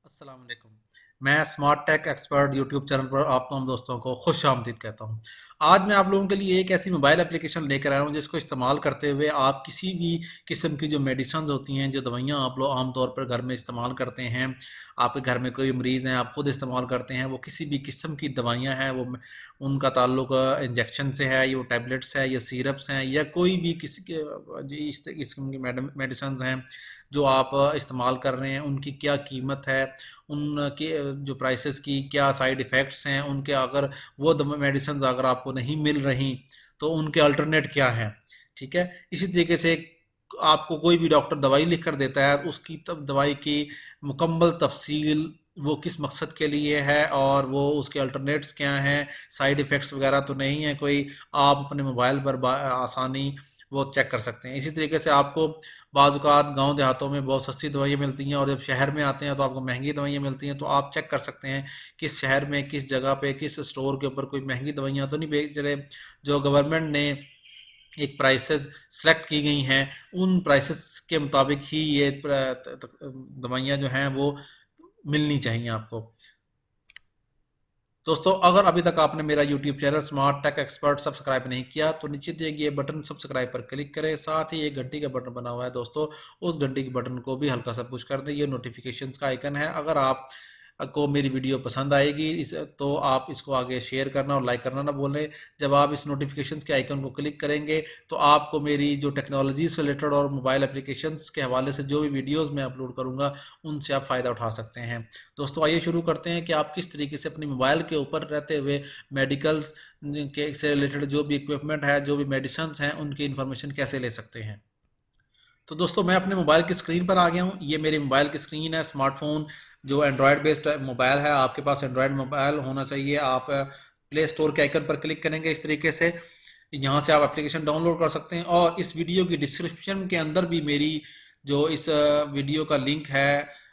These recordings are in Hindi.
अस्सलाम वालेकुम। मैं smart tech expert YouTube channel पर आप तमाम दोस्तों को खुश आमदीद कहता हूँ। आज मैं आप लोगों के लिए एक ऐसी मोबाइल एप्लीकेशन लेकर आया हूँ जिसको इस्तेमाल करते हुए आप किसी भी किस्म की जो मेडिसिन होती हैं, जो दवाइयाँ आप लोग आम तौर पर घर में इस्तेमाल करते हैं, आपके घर में कोई मरीज़ हैं, आप खुद इस्तेमाल करते हैं, वो किसी भी किस्म की दवाइयाँ हैं, वो उनका ताल्लुक इंजेक्शन से है, या वो टैबलेट्स है, या सिरप्स हैं, या कोई भी किसी के इस किस्म की मेडिसिन हैं जो आप इस्तेमाल कर रहे हैं, उनकी क्या कीमत है, उनके जो प्राइसेस की क्या साइड इफ़ेक्ट्स हैं उनके, अगर वो मेडिसिन अगर आपको नहीं मिल रही तो उनके अल्टरनेट क्या हैं। ठीक है, इसी तरीके से आपको कोई भी डॉक्टर दवाई लिख कर देता है, उसकी तब दवाई की मुकम्मल तफसील, वो किस मकसद के लिए है और वो उसके अल्टरनेट्स क्या हैं, साइड इफ़ेक्ट्स वगैरह तो नहीं है कोई, आप अपने मोबाइल पर आसानी वो चेक कर सकते हैं। इसी तरीके से आपको बाज़ औक़ात गाँव देहातों में बहुत सस्ती दवाइयाँ मिलती हैं और जब शहर में आते हैं तो आपको महंगी दवाइयाँ मिलती हैं, तो आप चेक कर सकते हैं किस शहर में, किस जगह पे, किस स्टोर के ऊपर कोई महंगी दवाइयाँ तो नहीं बेच रहे। जो गवर्नमेंट ने एक प्राइसेस सेलेक्ट की गई हैं, उन प्राइसेस के मुताबिक ही ये दवाइयाँ जो हैं वो मिलनी चाहिए आपको। दोस्तों, अगर अभी तक आपने मेरा YouTube channel smart tech expert subscribe नहीं किया तो नीचे दिए गए बटन सब्सक्राइब पर क्लिक करें, साथ ही एक घंटी का बटन बना हुआ है दोस्तों, उस घंटी के बटन को भी हल्का सा पुश कर दें। ये नोटिफिकेशंस का आइकन है। अगर आप को मेरी वीडियो पसंद आएगी तो आप इसको आगे शेयर करना और लाइक करना ना भूलें। जब आप इस नोटिफिकेशंस के आइकन को क्लिक करेंगे तो आपको मेरी जो टेक्नोलॉजी से रिलेटेड और मोबाइल एप्लीकेशंस के हवाले से जो भी वीडियोज़ मैं अपलोड करूँगा उनसे आप फ़ायदा उठा सकते हैं। दोस्तों, आइए शुरू करते हैं कि आप किस तरीके से अपनी मोबाइल के ऊपर रहते हुए मेडिकल्स के से रिलेटेड जो भी इक्विपमेंट है, जो भी मेडिसिन हैं, उनकी इन्फॉर्मेशन कैसे ले सकते हैं। तो दोस्तों, मैं अपने मोबाइल की स्क्रीन पर आ गया हूँ। ये मेरी मोबाइल की स्क्रीन है। स्मार्टफोन जो एंड्रॉयड बेस्ड मोबाइल है, आपके पास एंड्रॉयड मोबाइल होना चाहिए। आप प्ले स्टोर के आइकन पर क्लिक करेंगे इस तरीके से, यहाँ से आप एप्लीकेशन डाउनलोड कर सकते हैं और इस वीडियो की डिस्क्रिप्शन के अंदर भी मेरी जो इस वीडियो का लिंक है,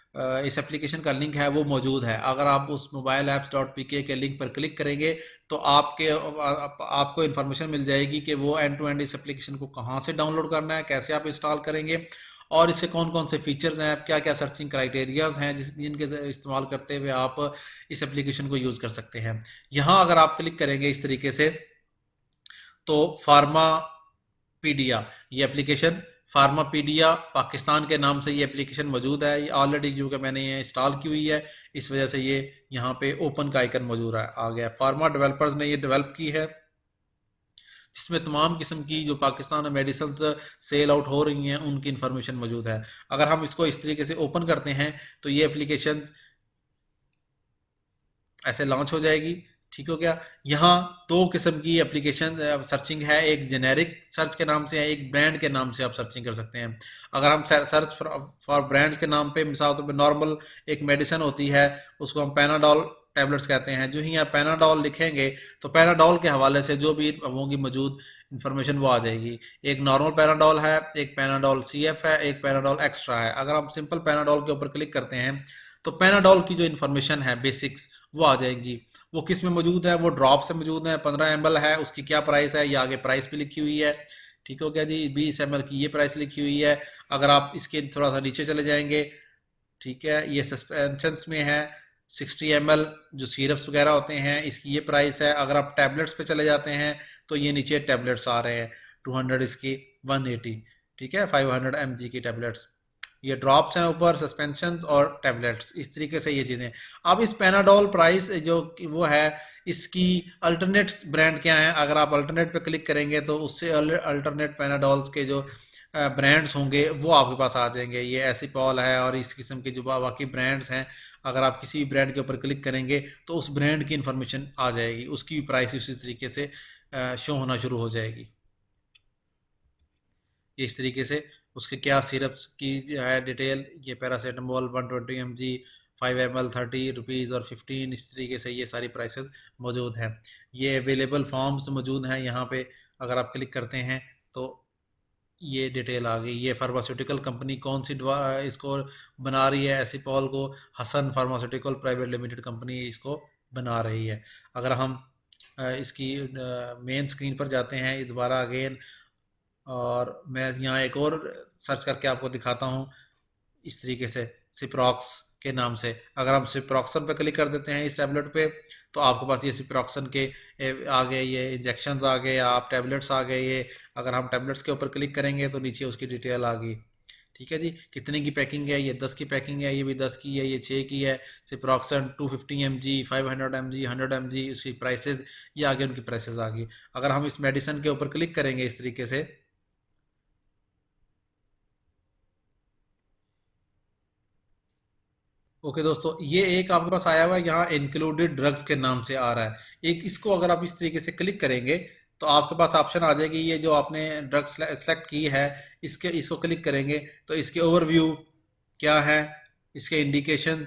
इस एप्लीकेशन का लिंक है, वो मौजूद है। अगर आप उस मोबाइल ऐप्स डॉट पी के लिंक पर क्लिक करेंगे तो आपको इन्फॉर्मेशन मिल जाएगी कि वो एंड टू एंड इस एप्लीकेशन को कहाँ से डाउनलोड करना है, कैसे आप इंस्टॉल करेंगे और इससे कौन कौन से फीचर्स हैं, क्या क्या सर्चिंग क्राइटेरियाज हैं जिनके इस्तेमाल करते हुए आप इस एप्लीकेशन को यूज़ कर सकते हैं। यहाँ अगर आप क्लिक करेंगे इस तरीके से तो फार्मापीडिया, ये एप्लीकेशन फार्मापीडिया पाकिस्तान के नाम से ये एप्लीकेशन मौजूद है। ये ऑलरेडी जो कि मैंने ये इंस्टॉल की हुई है, इस वजह से ये यहाँ पे ओपन का आइकन मौजूद है, आ गया। फार्मा डेवलपर्स ने ये डेवलप की है, जिसमें तमाम किस्म की जो पाकिस्तान में मेडिसिन सेल आउट हो रही हैं उनकी इन्फॉर्मेशन मौजूद है। अगर हम इसको इस तरीके से ओपन करते हैं तो ये एप्लीकेशन ऐसे लॉन्च हो जाएगी। ठीक हो गया। यहाँ दो किस्म की एप्लीकेशन सर्चिंग है, एक जेनेरिक सर्च के नाम से है, एक ब्रांड के नाम से आप सर्चिंग कर सकते हैं। अगर हम सर्च फॉर ब्रांड्स के नाम पे, मिसाल तौर पे नॉर्मल एक मेडिसिन होती है, उसको हम पैनाडोल टैबलेट्स कहते हैं। जो ही आप पैनाडोल लिखेंगे तो पैनाडोल के हवाले से जो भी होंगी मौजूद इन्फॉर्मेशन वो आ जाएगी। एक नॉर्मल पैनाडोल है, एक पैनाडोल CF है, एक पैनाडोल एक्स्ट्रा है। अगर हम सिंपल पैनाडोल के ऊपर क्लिक करते हैं तो पैनाडोल की जो इन्फॉर्मेशन है, बेसिक्स, वो आ जाएंगी। वो किस में मौजूद है, वो ड्रॉप से मौजूद है। 15 ml है, उसकी क्या प्राइस है, ये आगे प्राइस भी लिखी हुई है। ठीक हो गया जी। 20 ml की ये प्राइस लिखी हुई है। अगर आप इसके थोड़ा सा नीचे चले जाएंगे, ठीक है, ये सस्पेंशंस में है। 60 ml जो सिरप्स वगैरह होते हैं, इसकी ये प्राइस है। अगर आप टैबलेट्स पे चले जाते हैं तो ये नीचे टैबलेट्स आ रहे हैं, 200 इसकी, 180, ठीक है, 500 mg की टैबलेट्स। ये ड्रॉप्स हैं ऊपर, सस्पेंशंस और टैबलेट्स, इस तरीके से ये चीज़ें। अब इस पैनाडोल प्राइस जो वो है, इसकी अल्टरनेट्स ब्रांड क्या है, अगर आप अल्टरनेट पे क्लिक करेंगे तो उससे अल्टरनेट पैनाडोल्स के जो ब्रांड्स होंगे वो आपके पास आ जाएंगे। ये एसिपॉल है और इस किस्म के जो बाकी ब्रांड्स हैं, अगर आप किसी भी ब्रांड के ऊपर क्लिक करेंगे तो उस ब्रांड की इन्फॉर्मेशन आ जाएगी, उसकी भी प्राइस उसी तरीके से शो होना शुरू हो जाएगी। इस तरीके से उसके क्या सिरप्स की है डिटेल, ये पैरासीटामोल 120 mg, 5 ml 30 रुपीज़ और 15, इस तरीके से ये सारी प्राइसेस मौजूद हैं। ये अवेलेबल फॉर्म्स मौजूद हैं यहाँ पे, अगर आप क्लिक करते हैं तो ये डिटेल आ गई। ये फार्मास्यूटिकल कंपनी कौन सी इसको बना रही है, एसिपॉल को Hasan pharmaceutical private limited company इसको बना रही है। अगर हम इसकी मेन स्क्रीन पर जाते हैं, ये दोबारा अगेन, और मैं यहाँ एक और सर्च करके आपको दिखाता हूँ। इस तरीके से सिप्रॉक्स के नाम से। अगर हम सिप्रोक्सन पे क्लिक कर देते हैं इस टैबलेट पे, तो आपके पास ये सिप्रोक्सन के आ गए, ये इंजेक्शंस आ गए, आप टैबलेट्स आ गए। ये अगर हम टैबलेट्स के ऊपर क्लिक करेंगे तो नीचे उसकी डिटेल आ गई। ठीक है जी, कितने की पैकिंग है, ये 10 की पैकिंग है, ये भी 10 की है, ये 6 की है। सिप्रोक्सन 250 mg, 500 mg, 100 mg, उसकी प्राइसेस ये आगे उनकी प्राइसेस आ गई। अगर हम इस मेडिसिन के ऊपर क्लिक करेंगे इस तरीके से, ओके दोस्तों, ये एक आपके पास आया हुआ है यहाँ इंक्लूडेड ड्रग्स के नाम से आ रहा है। एक इसको अगर आप इस तरीके से क्लिक करेंगे तो आपके पास ऑप्शन आ जाएगी, ये जो आपने ड्रग्स सेलेक्ट की है इसको क्लिक करेंगे तो इसके ओवरव्यू क्या है, इसके इंडिकेशन,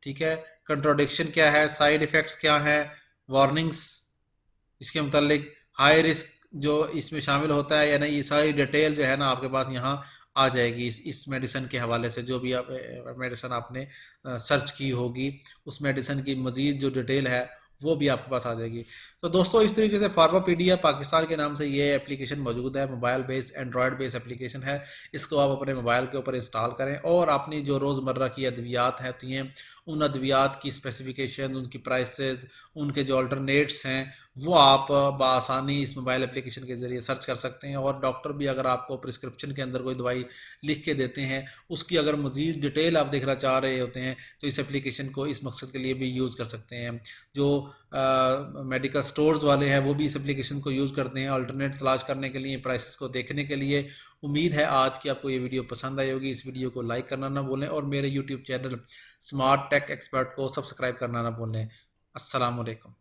ठीक है, कंट्रोडिक्शन क्या है, साइड इफेक्ट्स क्या है, वार्निंग्स इसके मुतालिक, हाई रिस्क जो इसमें शामिल होता है या नहीं, ये सारी डिटेल जो है ना आपके पास यहाँ आ जाएगी इस मेडिसिन के हवाले से। जो भी आप मेडिसिन आपने सर्च की होगी उस मेडिसिन की मज़ीद जो डिटेल है वो भी आपके पास आ जाएगी। तो दोस्तों इस तरीके से फार्मापीडिया पाकिस्तान के नाम से ये एप्लीकेशन मौजूद है, mobile based Android based application है। इसको आप अपने मोबाइल के ऊपर इंस्टॉल करें और अपनी जो रोज़मर्रा की अद्वियात होती हैं उन अद्वियात की स्पेसिफिकेशन, उनकी प्राइसेस, उनके जो अल्टरनेट्स हैं वो आप बआसानी इस मोबाइल एप्लीकेशन के ज़रिए सर्च कर सकते हैं। और डॉक्टर भी अगर आपको प्रिस्क्रिप्शन के अंदर कोई दवाई लिख के देते हैं, उसकी अगर मज़ीद डिटेल आप देखना चाह रहे होते हैं तो इस एप्लीकेशन को इस मकसद के लिए भी यूज़ कर सकते हैं। जो मेडिकल स्टोर्स वाले हैं वो भी इस एप्लीकेशन को यूज़ करते हैं अल्टरनेट तलाश करने के लिए, प्राइसेस को देखने के लिए। उम्मीद है आज की आपको ये वीडियो पसंद आई होगी। इस वीडियो को लाइक करना ना भूलें और मेरे YouTube channel smart tech expert को सब्सक्राइब करना ना भूलें। अस्सलाम वालेकुम।